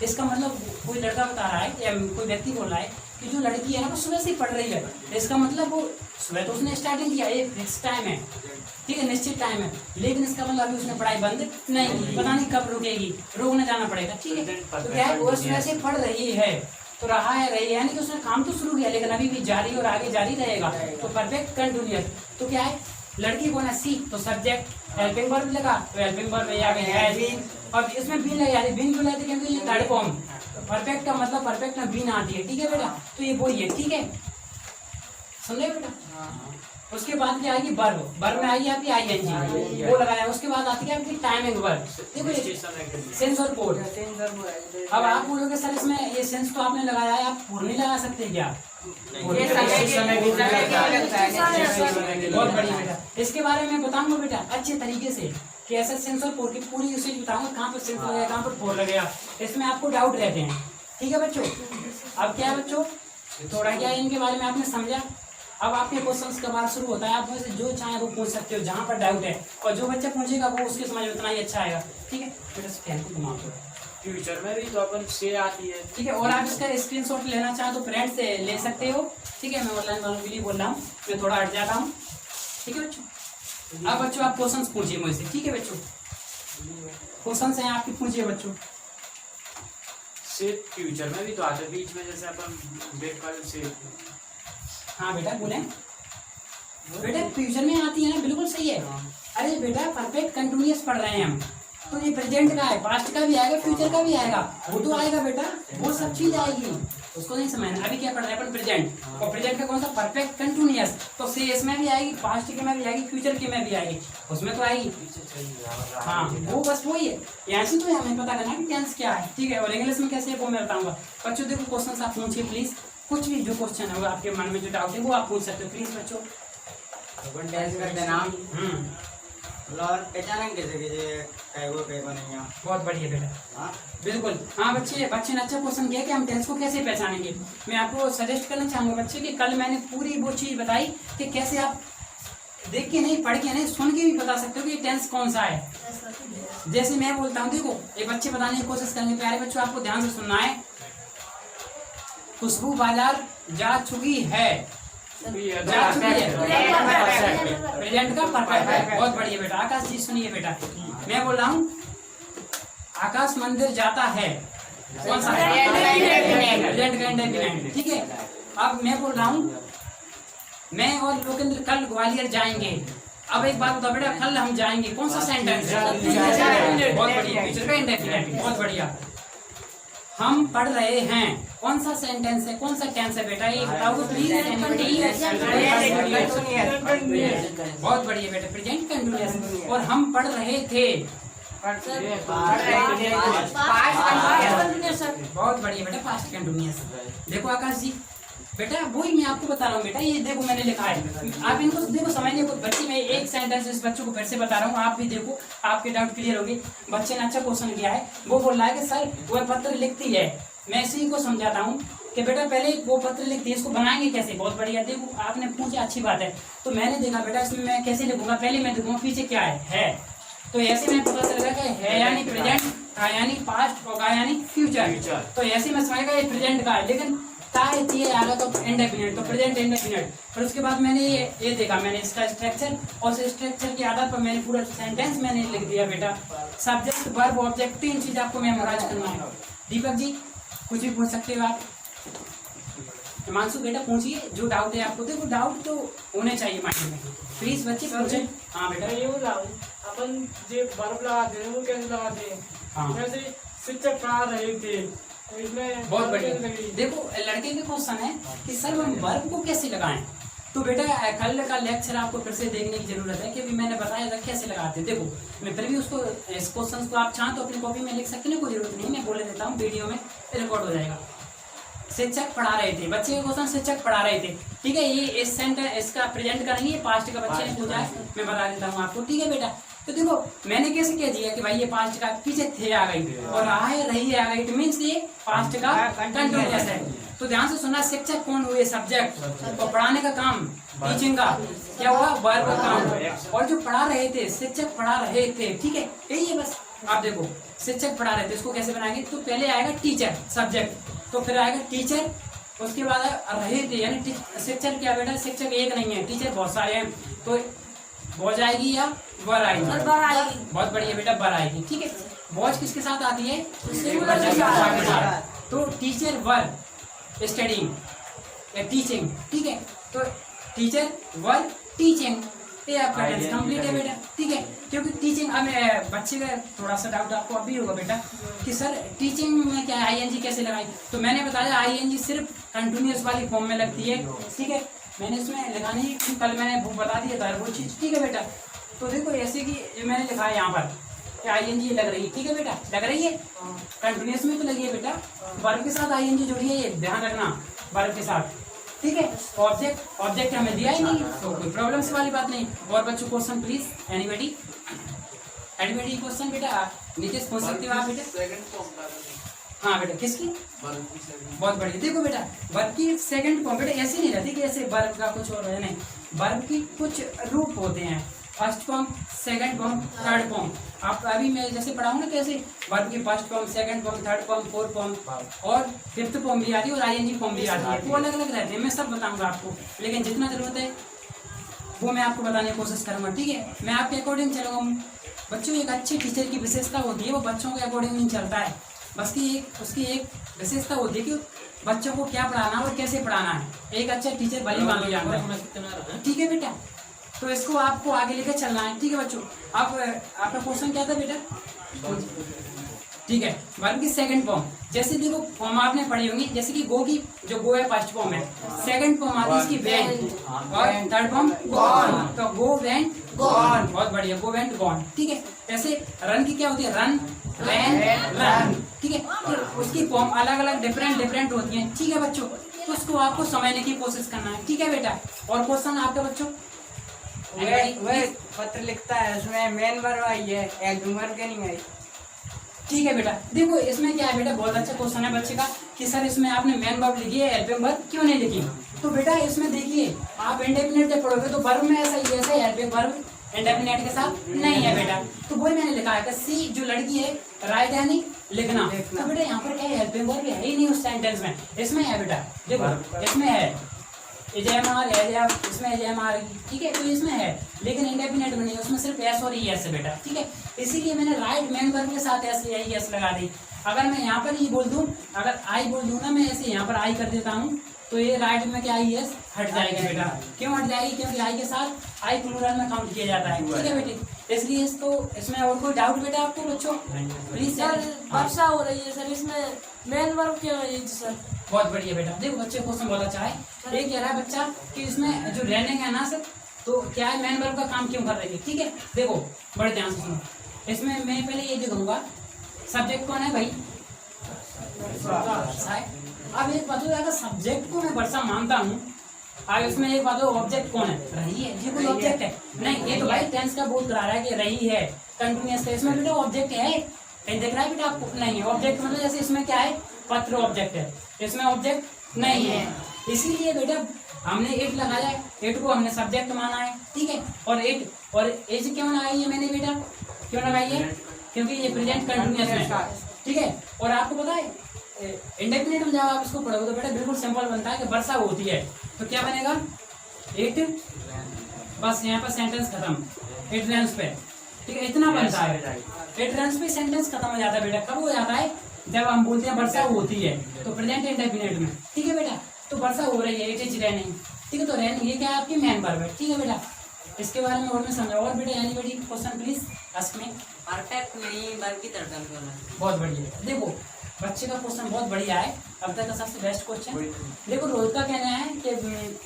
इसका मतलब कोई लड़का बता रहा है या कोई व्यक्ति बोल रहा है कि जो लड़की है ना वो सुबह से पढ़ रही है। इसका मतलब वो सुबह तो उसने स्टार्टिंग किया, एक फिक्स टाइम है, ठीक है, निश्चित टाइम है। लेकिन इसका मतलब अभी उसने पढ़ाई बंद नहीं की, पता नहीं कब रुकेगी, रोकने जाना पड़ेगा, ठीक है। तो क्या है, वो सुबह से पढ़ रही है, तो रहा है रही है, यानी कि उसने काम तो शुरू किया, लेकिन अभी भी जारी और आगे जारी रहेगा। तो परफेक्ट कंटिन्यूअस। तो क्या है, लड़की को ना सी, तो सब्जेक्ट हेल्पिंग वर्ब लगा, तो हेल्पिंग वर्ब में आ गया है। और इसमें बीन लगा, बीन क्यों लगाते क्योंकि ये थर्ड फॉर्म, परफेक्ट का मतलब परफेक्ट में बीन आती है, ठीक है बेटा। तो ये वही है, ठीक है, सुन रहे बेटा। उसके बाद क्या आएगी, वर्ब, वर्ब में आएगी आपकी आईएनजी, वो लगाया। उसके बाद आती है आपकी टाइमिंग वर्ब, देखो सेंस और कोड। अब आप बोलोगे सर इसमें ये सेंस तो आपने लगाया है, आप पूर्ण नहीं लगा सकते क्या, बहुत बढ़िया बेटा। इसके बारे में बताऊंगा बेटा अच्छे तरीके से कि ऐसा सेंस और कोड की पूरी यूसेज बताऊंगा, कहाँ पर सेंस लगेगा, कहाँ पर कोड लगेगा। इसमें आपको डाउट रहते हैं, ठीक है बच्चों। अब क्या है बच्चों, थोड़ा क्या इनके बारे में आपने समझा। अब आपके क्वेश्चंस का बात शुरू होता है, आप में से जो चाहे वो पूछ सकते हो जहाँ पर डाउट है, और जो बच्चा पूछेगा वो उसके समझ में उतना ही अच्छा आएगा, ठीक है बेटा। स्कैन को घुमा दो, फ्यूचर में भी तो अपन से आती है, ठीक है। और आप इसका स्क्रीनशॉट लेना चाहो तो फ्रेंड से ले सकते हो, ठीक है। मैं ऑनलाइन वालों के लिए बोल रहा हूँ, मैं थोड़ा हट जाता हूँ, ठीक है बच्चों। अब बच्चों आप क्वेश्चंस पूछिए मुझसे, ठीक है बच्चों। क्वेश्चंस हैं आपके, पूछिए बच्चों। से फ्यूचर में भी तो आते बीच में, जैसे अपन ब्रेक वाले से। हाँ बेटा बोले, बेटा फ्यूचर में आती है ना, बिल्कुल सही है। अरे बेटा परफेक्ट कंटिन्यूअस पढ़ रहे हैं हम, तो ये प्रेजेंट का है, पास्ट का भी आएगा, फ्यूचर का भी आएगा, वो तो आएगा बेटा, वो सब चीज आएगी, उसको नहीं समझना। अभी क्या पढ़ रहे हैं अपन, प्रेजेंट, और प्रेजेंट का कौन सा, परफेक्ट कंटिन्यूअस। तो से इसमें भी आएगी, पास्ट के में भी आएगी, फ्यूचर के में भी आएगी, उसमें तो आएगी। हाँ वो बस वही है, यहाँ से तो हमें पता करना कि टेंस क्या है, ठीक है। और इंग्लिश में कैसे है वो मैं बताऊंगा बच्चों। देखो क्वेश्चन आप पूछिए प्लीज, कुछ भी जो क्वेश्चन होगा आपके मन में जो डाउट है वो आप पूछ सकते हो प्लीज बच्चों। बहुत बढ़िया बेटा, बिल्कुल। हाँ बच्चे ने अच्छा क्वेश्चन किया कि हम टेंस को कैसे पहचानेंगे। मैं आपको सजेस्ट करना चाहूंगा बच्चे कि कल मैंने पूरी वो चीज बताई कि कैसे आप देख के नहीं, पढ़ के नहीं, सुन के भी बता सकते हो कि टेंस कौन सा है। जैसे मैं बोलता हूँ, देखो ये बच्चे बताने की कोशिश करेंगे। प्यारे बच्चों आपको ध्यान से सुनना है। खुशबू बाजार जा चुकी है, जा चुकी है, प्रेजेंट का परफेक्ट है, बहुत बढ़िया बेटा। आकाश जी सुनिए बेटा, मैं बोल रहा हूँ आकाश मंदिर जाता है, कौन सा है, प्रेजेंट का इंडेफिनिट, ठीक है। अब मैं बोल रहा हूँ मैं और लोकेंद्र कल ग्वालियर जाएंगे। अब एक बात बताओ बेटा, कल हम जाएंगे, कौन सा सेंटेंस है, बहुत बढ़िया, फ्यूचर का इंडेफिनिट, बहुत बढ़िया। हम पढ़ रहे हैं, कौन सा सेंटेंस है, कौन सा टेंस है बेटा, ये बताओ प्लीज। बहुत बढ़िया बेटा, प्रेजेंट कंटिन्यूअस। और हम पढ़ रहे थे, बहुत बढ़िया बेटा, पास्ट कंटिन्यूअस। देखो आकाश जी बेटा, वही मैं आपको बता रहा हूँ बेटा, ये देखो मैंने लिखा है, आप इनको देखो समझने को। बच्चे मैं एक सेंटेंस इस बच्चों को फिर से बता रहा हूँ, आप भी देखो, आपके डाउट क्लियर होंगे। बच्चे ने अच्छा क्वेश्चन किया है, वो बोल रहा है कि सर वह पत्र लिखती है। मैं इसी को समझाता हूँ कि बेटा पहले वो पत्र लिखती है, इसको बनाएंगे कैसे। बहुत बढ़िया, देखो आपने पूछा, अच्छी बात है। तो मैंने देखा बेटा इसमें मैं कैसे लिखूंगा, पहले मैं देखूंगा पीछे क्या है। तो ऐसे में पता चलेगा कि है यानी प्रेजेंट, का यानी पास्ट, होगा यानी फ्यूचर। तो ऐसे में समझेगा ये प्रेजेंट का है, लेकिन चाहिए आगे तो इंडेफिनिट, तो प्रेजेंट इंडेफिनिट। फिर उसके बाद मैंने ये देखा, मैंने इसका स्ट्रक्चर, और उस स्ट्रक्चर के आधार पर मैंने पूरा सेंटेंस मैंने लिख दिया बेटा। सब्जेक्ट, वर्ब, ऑब्जेक्ट, 3 चीज आपको मेमोराइज करना है। दीपक जी कुछ भी पूछ सकते हो आप। हिमांशु बेटा पूछिए, जो डाउट है आपको। देखो डाउट तो होने चाहिए माइंड में, प्लीज बच्चे पूछे। हाँ बेटा, ये बोल रहा हूँ, अपन जो बर्फ लगाते हैं वो कैसे लगाते हैं? हाँ जैसे शिक्षक पढ़ा रहे थे, तो इसमें बहुत बढ़िया। देखो लड़के के क्वेश्चन है कि सर हम वर्ब को कैसे लगाएं। तो बेटा कल का लेक्चर आपको फिर से देखने की जरूरत है, क्योंकि मैंने बताया था कैसे लगाते हैं। देखो मैं फिर भी उसको, इस क्वेश्चन को आप चाहें तो अपनी कॉपी में लिख सकते हैं, कोई जरूरत नहीं, मैं बोले देता हूँ, वीडियो में रिकॉर्ड हो जाएगा। शिक्षक पढ़ा रहे थे, बच्चे का क्वेश्चन शिक्षक पढ़ा रहे थे, ठीक है। ये इस सेंटेंस, इसका प्रेजेंट का नहीं है, पास्ट का बच्चे ने पूछा है, मैं बता देता हूँ आपको, ठीक है बेटा। तो देखो मैंने कैसे कह दिया कि भाई ये पास्ट का, पीछे थे आ गई और आए रही आ गई, इट मींस ये पास्ट का कंटिन्यूअस है। तो ध्यान से सुनना, शिक्षक कौन हुए, सब्जेक्ट, और पढ़ाने का काम, टीचिंग का क्या हुआ, वर्ब का काम। और जो पढ़ा रहे थे, शिक्षक पढ़ा रहे थे, ठीक है, यही है बस। आप देखो शिक्षक पढ़ा रहे थे, इसको कैसे बनाएंगे, तो पहले आएगा टीचर, सब्जेक्ट, तो फिर आएगा टीचर, उसके बाद रहे थे, यानी शिक्षक क्या बेटा, शिक्षक एक नहीं है, टीचर बहुत सारे हैं। तो बॉज आएगी या वर आएगी, बहुत बढ़िया बेटा, वर आएगी, ठीक है। बॉज किसके साथ आती है, तो टीचर वर स्टडिंग या टीचिंग, ठीक है। तो टीचर वर टीचिंग, ये आपका टेंस कंप्लीट है बेटा, ठीक है। क्योंकि टीचिंग, अब बच्चे का थोड़ा सा डाउट आपको अभी होगा बेटा कि सर टीचिंग में क्या आईएनजी कैसे लगाई। तो मैंने बताया आईएनजी सिर्फ कंटिन्यूअस वाली फॉर्म में लगती है, ठीक है। मैंने इसमें लगानी, कल मैंने वो बता दिया था वो चीज, ठीक है बेटा। तो देखो ऐसे कि मैंने लिखा है यहाँ पर कि आईएनजी लग रही है, ठीक है बेटा, लग रही है, कंटिन्यूअस में तो लगी है बेटा। वर्ब के साथ आईएनजी जुड़ी है, ये ध्यान रखना, वर्ब के साथ, ठीक है। ऑब्जेक्ट हमें दिया ही नहीं, तो कोई प्रॉब्लम से वाली बात नहीं। और बच्चों क्वेश्चन प्लीज, एनीबडी क्वेश्चन बेटा, नीचे पूछ सकते हो आप बेटा। हाँ बेटा, किसकी, बहुत बढ़िया। देखो बेटा वर्ब की सेकंड फॉर्म बेटा ऐसे नहीं रहती कि ऐसे वर्ब का कुछ और है, नहीं, वर्ब की कुछ रूप होते हैं, first form, second form, third form. आप अभी मैं जैसे पढ़ाऊँ ना कैसे वर्ब की first form, second form, third form, fourth form और फिफ्थ फॉर्म भी आती है, और आईएनजी फॉर्म भी आती है, वो अलग अलग रहते हैं। मैं सब बताऊंगा आपको, लेकिन जितना जरूरत है वो मैं आपको बताने की कोशिश करूंगा, ठीक है। मैं आपके अकॉर्डिंग चलूंगा। बच्चों एक अच्छे टीचर की विशेषता होती है, वो बच्चों के अकॉर्डिंग नहीं चलता है, बस की उसकी एक विशेषता होती है कि बच्चों को क्या पढ़ाना और कैसे पढ़ाना है। एक अच्छा टीचर भली मांगी जाता है, ठीक है बेटा। तो इसको आपको आगे लेकर चलना है, ठीक है बच्चों। आप आपका क्वेश्चन क्या था बेटा, ठीक है। वर्ब की सेकंड फॉर्म, जैसे देखो फॉर्म आपने पढ़ी होंगी, जैसे कि गो की, जो गो है फर्स्ट फॉर्म है, सेकंड फॉर्म आती है इसकी वेंट, और थर्ड फॉर्म गॉन। तो गो वेंट गॉन, बहुत बढ़िया, गो वेंट गॉन, ठीक है। ऐसे रन की क्या होती है, रन वेंट रन, ठीक है। तो उसकी फॉर्म अलग अलग डिफरेंट होती है, ठीक है बच्चों। तो उसको आपको समझने की कोशिश करना है, ठीक है बेटा। और क्वेश्चन आपका बच्चों, वह पत्र लिखता है, उसमें मेन वर्ब आई है, हेल्पिंग वर्ब के नहीं आई, ठीक है बेटा। देखो इसमें क्या है बेटा, बहुत अच्छा क्वेश्चन है बच्चे का कि सर इसमें आपने मेन वर्ब लिखी है, हेल्पिंग वर्ब क्यों नहीं लिखी। तो बेटा इसमें देखिए, आप इंडेफिनिट जब पढ़ोगे तो वर्ब में ऐसा ही, ऐसा हेल्पिंग वर्ब इंडेफिनिट के साथ नहीं है बेटा। तो वही मैंने लिखा है कि सी जो लड़की है, राइट यानी लिखना। तो बेटा यहाँ पर क्या है, हेल्पिंग वर्ब है ही नहीं उस सेंटेंस में, इसमें है बेटा, देखो इसमें है एजेएमआर, इसमें एजेएमआर, ठीक है। तो इसमें है, लेकिन इंडेफिनिट में नहीं, उसमें सिर्फ एस और ई एस है बेटा, ठीक है। इसीलिए मैंने राइट मेन वर्ब के साथ एस या ई एस लगा दी। अगर मैं यहाँ पर ई बोल दूं, अगर आई बोल दूं ना, मैं ऐसे यहाँ पर आई कर देता हूँ, तो ये राइट में क्या आई एस हट जाएगी बेटा। क्यों हट जाएगी, क्योंकि आई के साथ आई प्लूरल में काउंट किया जाता है, ठीक है बेटे। इसलिए इसको, इसमें और कोई डाउट बेटा आपको बच्चों, प्लीज। सर वर्षा हो रही है सर, इसमें मेन वर्ब क्या है सर? बहुत बढ़िया बेटा। देखो बच्चे क्वेश्चन बहुत अच्छा है। ये कह रहा है बच्चा कि इसमें जो रनिंग है ना सर, तो क्या है मेन वर्ब का काम क्यों कर रही है। ठीक है, देखो बड़े ध्यान से सुनो। इसमें मैं पहले ये दिखाऊंगा सब्जेक्ट कौन है भाई, अब एक बात हो, अगर सब्जेक्ट को मैं वर्षा मानता हूँ, अब इसमें एक बात हो ऑब्जेक्ट कौन है, रही है। ये कोई ऑब्जेक्ट है नहीं, ये तो भाई टेंस का बोर्ड करा रहा है कि रही है कंटिन्यूअस है। इसमें बेटा ऑब्जेक्ट है कहीं दिख रहा है बेटा आपको, नहीं है। ऑब्जेक्ट मतलब जैसे इसमें क्या है पत्र ऑब्जेक्ट है, इसमें ऑब्जेक्ट नहीं है। इसीलिए बेटा हमने इट लगाया है, इट को हमने सब्जेक्ट माना है। ठीक है, और इट और एज क्यों लगाई है मैंने बेटा, क्यों लगाई है, क्योंकि ये प्रेजेंट कंटिन्यूअस है। ठीक है, और आपको पता है इंडेफिनिट में जब आप इसको पढ़ोगे तो बेटा बिल्कुल सिंपल बनता है कि वर्षा होती है तो क्या बनेगा, इट, बस यहाँ पर सेंटेंस खत्म, इट रेन्स पे। ठीक है, इतना बनता है, इट रेन्स पे सेंटेंस खत्म हो जाता है बेटा। कब हो जाता है, जब हम बोलते हैं वर्षा होती है तो प्रेजेंट इंडेफिनिट में। ठीक है बेटा, तो वर्षा हो रही है, इट इज रेनिंग। ठीक है, तो रेनिंग ये क्या है आपकी मेन वर्ब है। ठीक है बेटा, इसके बारे में और में समझाओ। और बेटा anybody question please ask me. Perfect नहीं वर्ब की तरफ करना। बहुत बढ़िया। देखो बच्चे का क्वेश्चन बहुत बढ़िया है, अब तक का सबसे बेस्ट क्वेश्चन। देखो रोहित का कहना है कि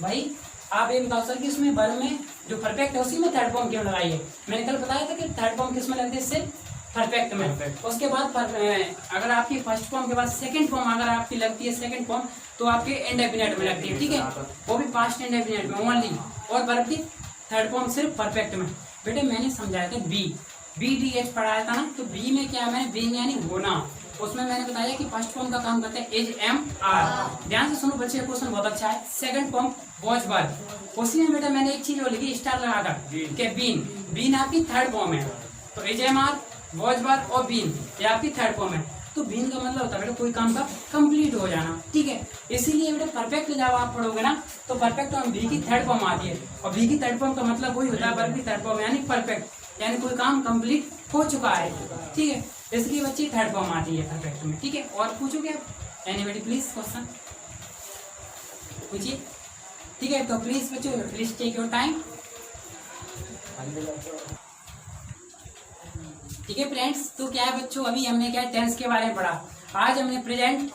भाई आप ये बताओ सर कि इसमें वर्ब में जो परफेक्ट है उसी में थर्ड फॉर्म क्यों लगाई है। मैंने कल बताया था कि थर्ड फॉर्म किस में लगती है, सिर्फ परफेक्ट में। उसके बाद अगर आपकी फर्स्ट फॉर्म के बाद सेकंड फॉर्म अगर आपकी लगती है सेकंड फॉर्म तो आपके इंडेफिनिट में लगती है। ठीक है, वो भी पास्ट इंडेफिनिट में ओनली, और वर्ब की थर्ड फॉर्म सिर्फ परफेक्ट में। बेटे मैंने समझाया था बी डी एच पढ़ाया था ना, तो बी में क्या मैंने बीइंग यानी होना, उसमें मैंने बताया कि फर्स्ट फॉर्म का काम करते हैं इज एम आर। ध्यान से सुनो बच्चे, क्वेश्चन बहुत अच्छा है। सेकंड फॉर्म वॉच वर्ब, उसी में बेटा मैंने एक चीज और लिखी स्टार लगाकर कि बीन आपकी थर्ड फॉर्म है, तो is am are watch verb और बीन ये आपकी थर्ड फॉर्म है। तो बीन का मतलब होता है बेटा कोई काम का कंप्लीट हो जाना। ठीक है, इसीलिए बेटा परफेक्ट जब आप पढ़ोगे ना तो परफेक्ट और बी की थर्ड फॉर्म आती है, और बी की थर्ड फॉर्म का मतलब वही होता है वर्ब की थर्ड फॉर्म यानी परफेक्ट, यानी कोई काम कंप्लीट हो चुका है। ठीक है, इसलिए बच्ची थर्ड फॉर्म आती है परफेक्ट में। ठीक है, और पूछोगे आप एनीबॉडी प्लीज क्वेश्चन पूछिए। ठीक है, तो प्लीज बच्चों प्लीज टेक योर टाइम। ठीक है फ्रेंड्स, तो क्या है बच्चों, अभी हमने क्या टेंस के बारे में पढ़ा। आज हमने प्रेजेंट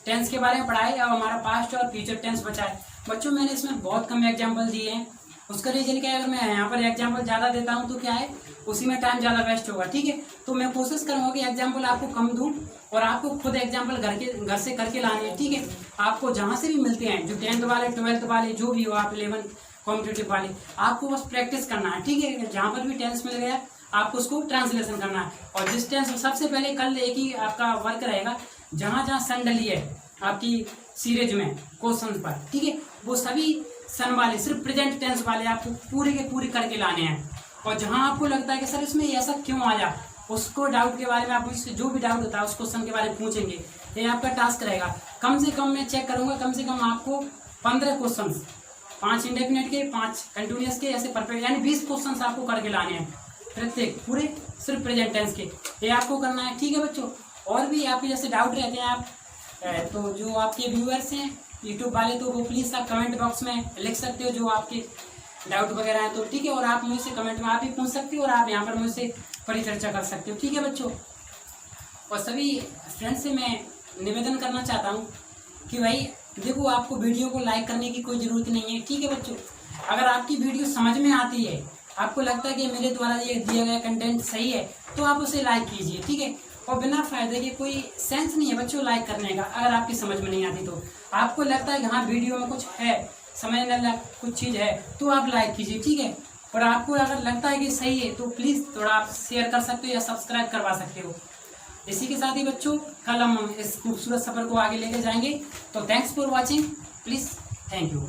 टेंस के बारे में पढ़ा है, अब हमारा पास्ट और फ्यूचर टेंस बचा है। बच्चों मैंने इसमें बहुत कम एग्जाम्पल दिए हैं, उसका रीजन क्या है, अगर मैं यहाँ पर एग्जाम्पल ज़्यादा देता हूँ तो क्या है उसी में टाइम ज़्यादा वेस्ट होगा। ठीक है, तो मैं कोशिश करूँगा कि एग्जाम्पल आपको कम दूँ और आपको खुद एग्जाम्पल घर से करके लाने हैं। ठीक है, आपको जहाँ से भी मिलते हैं, जो 10th वाले 12th वाले जो भी हो, आप 11th कॉम्पिटेटिव वाले, आपको बस प्रैक्टिस करना है। ठीक है, जहाँ पर भी टेंस मिल गया आपको उसको ट्रांसलेशन करना है। और जिस टेंस सबसे पहले कल एक ही आपका वर्क रहेगा, जहाँ जहाँ सन डली है आपकी सीरीज में क्वेश्चन पर, ठीक है, वो सभी सन वाले सिर्फ प्रेजेंट टेंस वाले आपको पूरे के पूरे करके लाने हैं। और जहाँ आपको लगता है कि सर इसमें ऐसा क्यों आया, उसको डाउट के बारे में आप उससे जो भी डाउट होता है उस क्वेश्चन के बारे में पूछेंगे। ये आपका टास्क रहेगा। कम से कम मैं चेक करूंगा, कम से कम आपको 15 क्वेश्चन, 5 इंडेफिनिट के, 5 कंटिन्यूअस के, ऐसे परफेक्ट यानी 20 क्वेश्चन आपको करके लाने हैं, प्रत्येक पूरे सिर्फ प्रेजेंट टेंस के, ये आपको करना है। ठीक है बच्चों, और भी आपके जैसे डाउट रहते हैं आप तो जो आपके व्यूअर्स हैं यूट्यूब वाले, तो वो प्लीज़ आप कमेंट बॉक्स में लिख सकते हो जो आपके डाउट वगैरह हैं, तो ठीक है। और आप मुझसे कमेंट में आप भी पूछ सकते हो और आप यहाँ पर मुझसे परिचर्चा कर सकते हो। ठीक है बच्चों, और सभी फ्रेंड्स से मैं निवेदन करना चाहता हूँ कि भाई देखो, आपको वीडियो को लाइक करने की कोई ज़रूरत नहीं है। ठीक है बच्चों, अगर आपकी वीडियो समझ में आती है, आपको लगता है कि मेरे द्वारा ये दिया गया कंटेंट सही है, तो आप उसे लाइक कीजिए। ठीक है, और बिना फायदे के कोई सेंस नहीं है बच्चों लाइक करने का। अगर आपकी समझ में नहीं आती तो आपको लगता है कि हाँ वीडियो में कुछ है, समझने लायक कुछ चीज़ है, तो आप लाइक कीजिए। ठीक है, और आपको अगर लगता है कि सही है तो प्लीज़ थोड़ा आप शेयर कर सकते हो या सब्सक्राइब करवा सकते हो। इसी के साथ ही बच्चों कल हम इस खूबसूरत सफ़र को आगे लेके जाएंगे। तो thanks for watching, please, thank you.